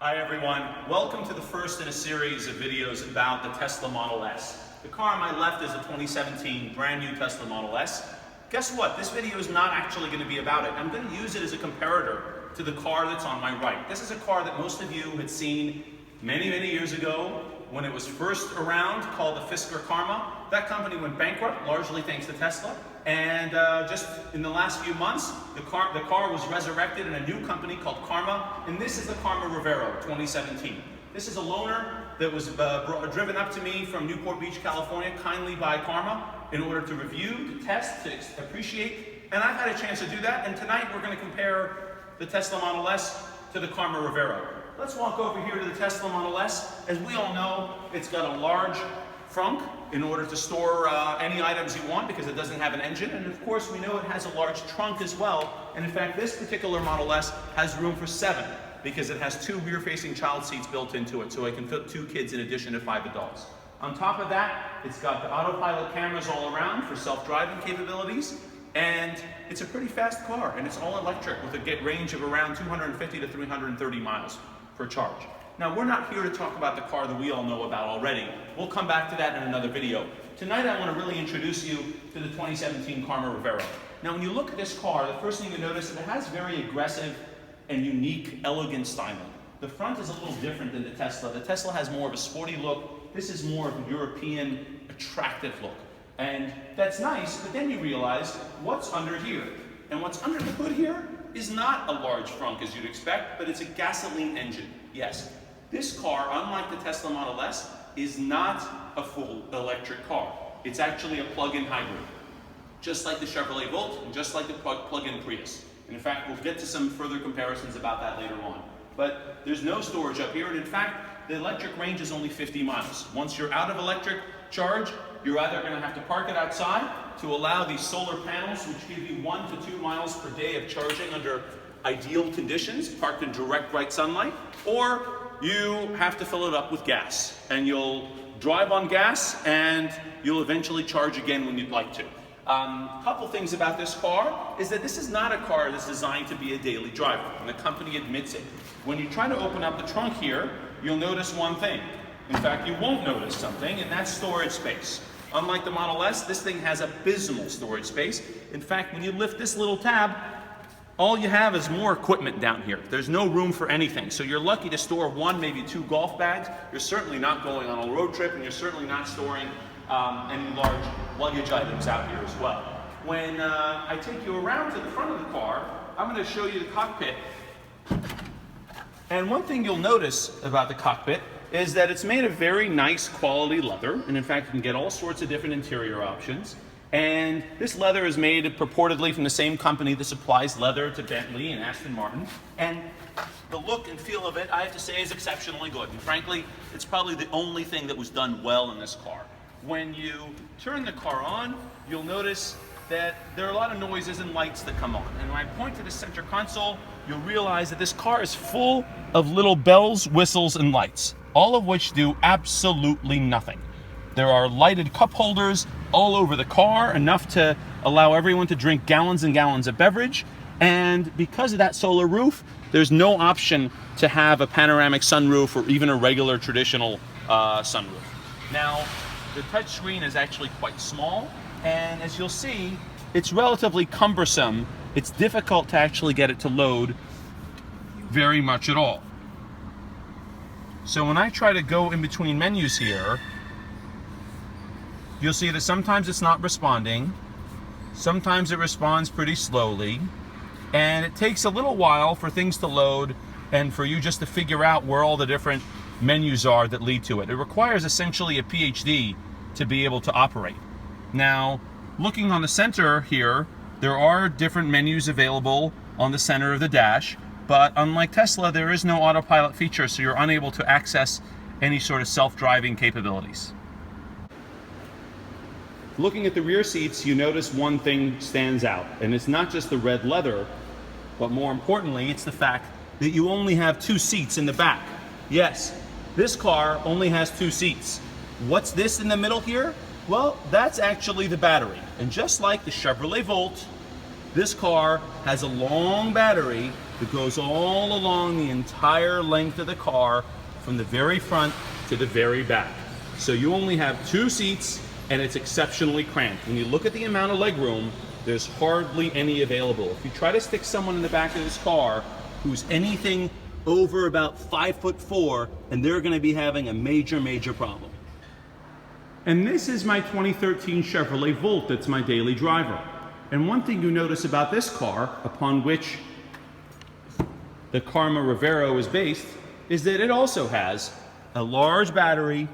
Hi everyone, welcome to the first in a series of videos about the Tesla Model S. The car on my left is a 2017 brand new Tesla Model S. Guess what? This video is not actually going to be about it. I'm going to use it as a comparator to the car that's on my right. This is a car that most of you had seen many years ago when it was first around, called the Fisker Karma. That company went bankrupt, largely thanks to Tesla. And just in the last few months, the car was resurrected in a new company called Karma, and this is the Karma Revero 2017. This is a loaner that was driven up to me from Newport Beach, California, kindly by Karma, in order to review, to test, to appreciate, and I've had a chance to do that, and tonight we're going to compare the Tesla Model S to the Karma Revero. Let's walk over here to the Tesla Model S. As we all know, it's got a large trunk in order to store any items you want because it doesn't have an engine, and of course we know it has a large trunk as well, and in fact this particular Model S has room for 7 because it has 2 rear-facing child seats built into it, so it can fit 2 kids in addition to 5 adults. On top of that, it's got the autopilot cameras all around for self-driving capabilities, and it's a pretty fast car, and it's all electric with a range of around 250 to 330 miles per charge. Now, we're not here to talk about the car that we all know about already. We'll come back to that in another video. Tonight, I want to really introduce you to the 2017 Karma Revero. Now, when you look at this car, the first thing you notice is that it has very aggressive and unique, elegant styling. The front is a little different than the Tesla. The Tesla has more of a sporty look. This is more of a European, attractive look. And that's nice, but then you realize what's under here. And what's under the hood here is not a large trunk as you'd expect, but it's a gasoline engine. Yes. This car, unlike the Tesla Model S, is not a full electric car. It's actually a plug-in hybrid, just like the Chevrolet Volt and just like the plug-in Prius. And in fact, we'll get to some further comparisons about that later on. But there's no storage up here, and in fact, the electric range is only 50 miles. Once you're out of electric charge, you're either going to have to park it outside to allow these solar panels, which give you 1 to 2 miles per day of charging under ideal conditions, parked in direct bright sunlight, or you have to fill it up with gas, and you'll drive on gas and you'll eventually charge again when you'd like to. A couple things about this car is that this is not a car that's designed to be a daily driver, and the company admits it. When you try to open up the trunk here, you'll notice one thing. In fact, you won't notice something, and that's storage space. Unlike the Model S, this thing has abysmal storage space. In fact, when you lift this little tab, all you have is more equipment down here. There's no room for anything. So you're lucky to store 1, maybe 2 golf bags. You're certainly not going on a road trip, and you're certainly not storing any large luggage items out here as well. When I take you around to the front of the car, I'm going to show you the cockpit. And one thing you'll notice about the cockpit is that it's made of very nice quality leather, and in fact you can get all sorts of different interior options. And this leather is made purportedly from the same company that supplies leather to Bentley and Aston Martin. And the look and feel of it, I have to say, is exceptionally good. And frankly, it's probably the only thing that was done well in this car. When you turn the car on, you'll notice that there are a lot of noises and lights that come on. And when I point to the center console, you'll realize that this car is full of little bells, whistles, and lights, all of which do absolutely nothing. There are lighted cup holders all over the car, enough to allow everyone to drink gallons and gallons of beverage. And because of that solar roof, there's no option to have a panoramic sunroof or even a regular traditional sunroof. Now, the touchscreen is actually quite small, and as you'll see, it's relatively cumbersome. It's difficult to actually get it to load very much at all. So when I try to go in between menus here, you'll see that sometimes it's not responding, sometimes it responds pretty slowly, and it takes a little while for things to load and for you just to figure out where all the different menus are that lead to it. It requires essentially a PhD to be able to operate. Now, looking on the center here, there are different menus available on the center of the dash, but unlike Tesla, there is no autopilot feature, so you're unable to access any sort of self-driving capabilities. Looking at the rear seats, you notice one thing stands out, and it's not just the red leather, but more importantly, it's the fact that you only have 2 seats in the back. Yes, this car only has 2 seats. What's this in the middle here? Well, that's actually the battery. And just like the Chevrolet Volt, this car has a long battery that goes all along the entire length of the car from the very front to the very back. So you only have 2 seats and it's exceptionally cramped. When you look at the amount of legroom, there's hardly any available. If you try to stick someone in the back of this car who's anything over about 5'4", and they're gonna be having a major problem. And this is my 2013 Chevrolet Volt that's my daily driver. And one thing you notice about this car, upon which the Karma Revero is based, is that it also has a large battery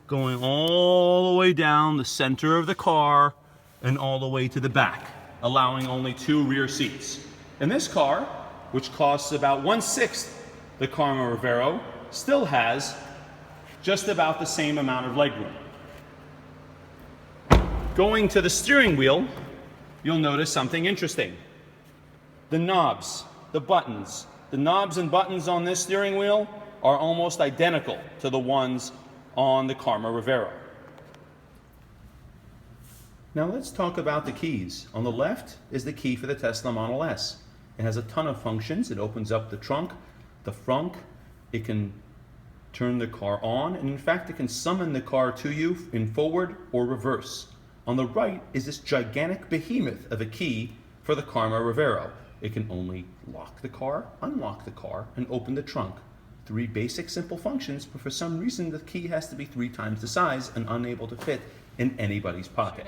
going all the way down the center of the car and all the way to the back, allowing only 2 rear seats. And this car, which costs about 1/6 the Karma Revero, still has just about the same amount of legroom. Going to the steering wheel, you'll notice something interesting. The knobs, the buttons, the knobs and buttons on this steering wheel are almost identical to the ones on the Karma Revero. Now let's talk about the keys. On the left is the key for the Tesla Model S. It has a ton of functions. It opens up the trunk, the frunk. It can turn the car on, and in fact it can summon the car to you in forward or reverse. On the right is this gigantic behemoth of a key for the Karma Revero. It can only lock the car, unlock the car, and open the trunk. 3 basic simple functions, but for some reason the key has to be 3 times the size and unable to fit in anybody's pocket.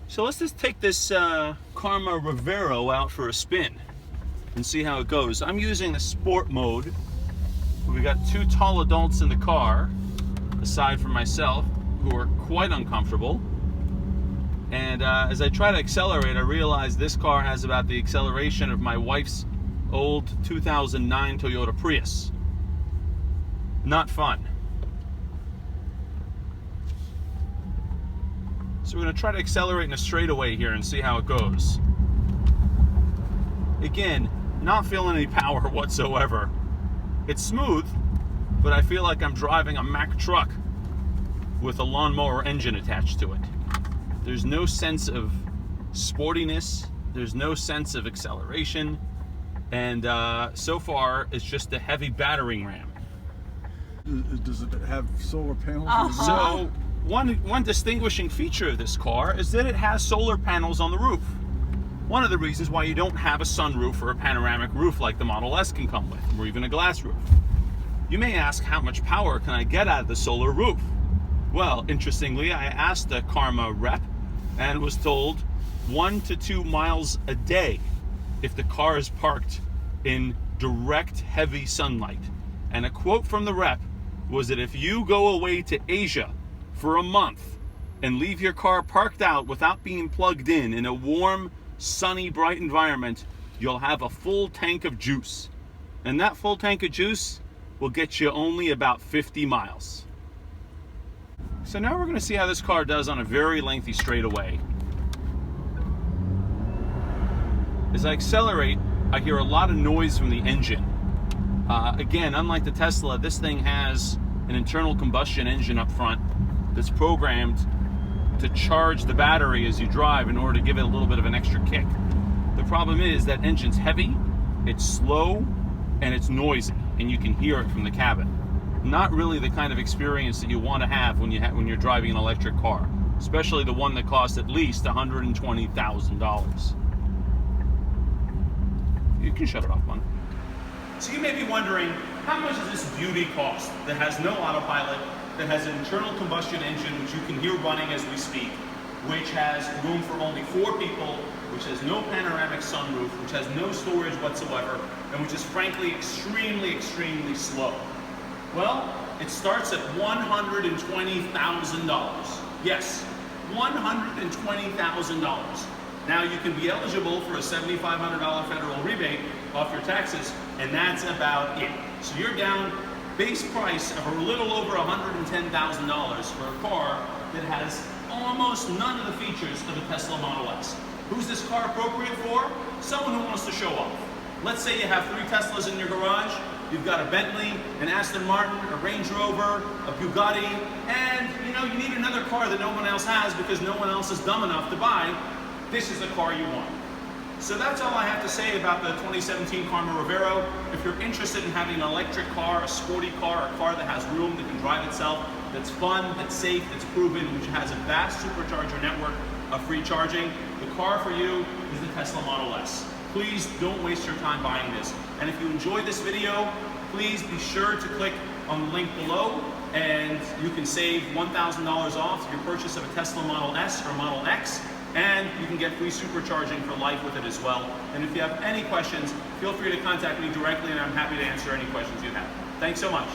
So let's just take this Karma Revero out for a spin and see how it goes. I'm using the sport mode. We got 2 tall adults in the car, aside from myself, who are quite uncomfortable. And as I try to accelerate, I realize this car has about the acceleration of my wife's old 2009 Toyota Prius. Not fun. So we're going to try to accelerate in a straightaway here and see how it goes. Again, not feeling any power whatsoever. It's smooth, but I feel like I'm driving a Mack truck with a lawnmower engine attached to it. There's no sense of sportiness, there's no sense of acceleration, and so far it's just a heavy battering ram. Does it have solar panels? So one distinguishing feature of this car is that it has solar panels on the roof. One of the reasons why you don't have a sunroof or a panoramic roof like the Model S can come with, or even a glass roof. You may ask, how much power can I get out of the solar roof? Well, interestingly, I asked the Karma rep and was told 1 to 2 miles a day if the car is parked in direct heavy sunlight. And a quote from the rep was that if you go away to Asia for a month and leave your car parked out without being plugged in a warm, sunny, bright environment, you'll have a full tank of juice. And that full tank of juice will get you only about 50 miles. So now we're going to see how this car does on a very lengthy straightaway. As I accelerate, I hear a lot of noise from the engine. Again, unlike the Tesla, this thing has an internal combustion engine up front that's programmed to charge the battery as you drive in order to give it a little bit of an extra kick. The problem is that engine's heavy, it's slow, and it's noisy, and you can hear it from the cabin. Not really the kind of experience that you want to have when you're driving an electric car, especially the one that costs at least $120,000. You can shut it off, man. So you may be wondering, how much does this beauty cost that has no autopilot, that has an internal combustion engine which you can hear running as we speak, which has room for only 4 people, which has no panoramic sunroof, which has no storage whatsoever, and which is frankly extremely slow? Well, it starts at $120,000. Yes, $120,000. Now you can be eligible for a $7,500 federal rebate off your taxes, and that's about it. So you're down base price of a little over $110,000 for a car that has almost none of the features of a Tesla Model S. Who's this car appropriate for? Someone who wants to show off. Let's say you have 3 Teslas in your garage. You've got a Bentley, an Aston Martin, a Range Rover, a Bugatti, and you need another car that no one else has because no one else is dumb enough to buy. This is the car you want. So that's all I have to say about the 2017 Karma Revero. If you're interested in having an electric car, a sporty car, a car that has room, that can drive itself, that's fun, that's safe, that's proven, which has a vast supercharger network of free charging, the car for you is the Tesla Model S. Please don't waste your time buying this. And if you enjoyed this video, please be sure to click on the link below and you can save $1,000 off your purchase of a Tesla Model S or Model X, and you can get free supercharging for life with it as well. And if you have any questions, feel free to contact me directly and I'm happy to answer any questions you have. Thanks so much.